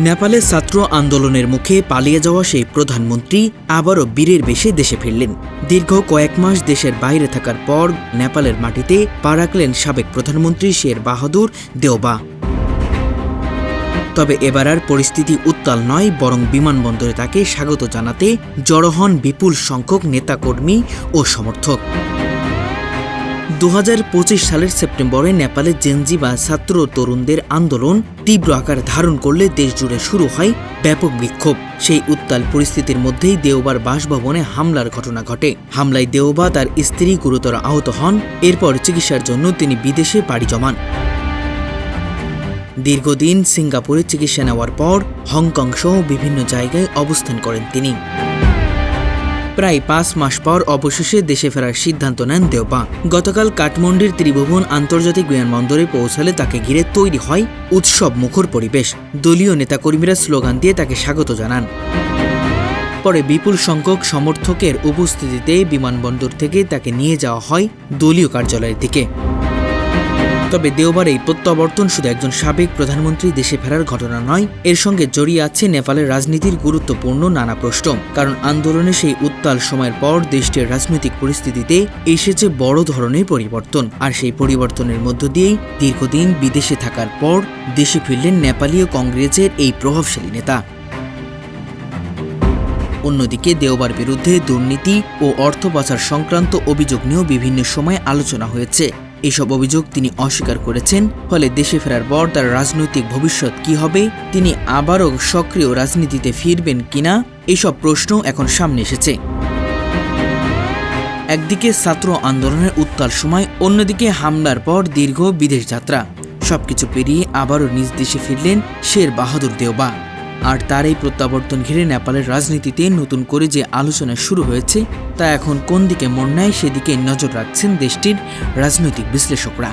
নেপালে ছাত্র আন্দোলনের মুখে পালিয়ে যাওয়া সেই প্রধানমন্ত্রী আবারও বীরের বেশে দেশে ফিরলেন। দীর্ঘ কয়েক মাস দেশের বাইরে থাকার পর নেপালের মাটিতে পা রাখলেন সাবেক প্রধানমন্ত্রী শের বাহাদুর দেওবা। তবে এবার আর পরিস্থিতি উত্তাল নয়, বরং বিমানবন্দরে তাকে স্বাগত জানাতে জড়ো হন বিপুল সংখ্যক নেতাকর্মী ও সমর্থক। 2025 সালের সেপ্টেম্বরে নেপালে জেনজি বা ছাত্র তরুণদের আন্দোলন তীব্র আকার ধারণ করলে দেশজুড়ে শুরু হয় ব্যাপক বিক্ষোভ। সেই উত্তাল পরিস্থিতির মধ্যেই দেওবার বাসভবনে হামলার ঘটনা ঘটে। হামলায় দেওবা তার স্ত্রী গুরুতর আহত হন। এরপর চিকিৎসার জন্য তিনি বিদেশে পাড়ি জমান। দীর্ঘদিন সিঙ্গাপুরে চিকিৎসা নেওয়ার পর হংকং সহ বিভিন্ন জায়গায় অবস্থান করেন তিনি। প্রায় 5 মাস পর অবশেষে দেশে ফেরার সিদ্ধান্ত নেন দেওবা। গতকাল কাঠমান্ডুর ত্রিভুবন আন্তর্জাতিক বিমানবন্দরে পৌঁছালে তাকে ঘিরে তৈরি হয় উৎসব মুখর পরিবেশ। দলীয় নেতাকর্মীরা স্লোগান দিয়ে তাকে স্বাগত জানান। পরে বিপুল সংখ্যক সমর্থকের উপস্থিতিতে বিমানবন্দর থেকে তাকে নিয়ে যাওয়া হয় দলীয় কার্যালয়ের দিকে। তবে দেওবার এই প্রত্যাবর্তন শুধু একজন সাবেক প্রধানমন্ত্রী দেশে ফেরার ঘটনা নয়, এর সঙ্গে জড়িয়ে আছে নেপালের রাজনীতির গুরুত্বপূর্ণ নানা প্রশ্ন। কারণ আন্দোলনে সেই উত্তাল সময়ের পর দেশটির রাজনৈতিক পরিস্থিতিতে এসেছে বড় ধরনের পরিবর্তন। আর সেই পরিবর্তনের মধ্য দিয়েই দীর্ঘদিন বিদেশে থাকার পর দেশে ফিরলেন নেপালীয় কংগ্রেসের এই প্রভাবশালী নেতা। অন্যদিকে দেওবার বিরুদ্ধে দুর্নীতি ও অর্থ পাচার সংক্রান্ত অভিযোগ নিয়েও বিভিন্ন সময় আলোচনা হয়েছে। এসব অভিযোগ তিনি অস্বীকার করেছেন। ফলে দেশে ফেরার পর তার রাজনৈতিক ভবিষ্যৎ কি হবে, তিনি আবারও সক্রিয় রাজনীতিতে ফিরবেন কিনা, এসব প্রশ্ন এখন সামনে এসেছে। একদিকে ছাত্র আন্দোলনের উত্তাল সময়, অন্যদিকে হামলার পর দীর্ঘ বিদেশ যাত্রা। সবকিছু পেরিয়ে আবারও নিজ দেশে ফিরলেন শের বাহাদুর দেওবা। আর তার এই প্রত্যাবর্তন ঘিরে নেপালের রাজনীতিতে নতুন করে যে আলোচনা শুরু হয়েছে, তা এখন কোন দিকে মোড় নেয় সেদিকে নজর রাখছেন দেশটির রাজনৈতিক বিশ্লেষকরা।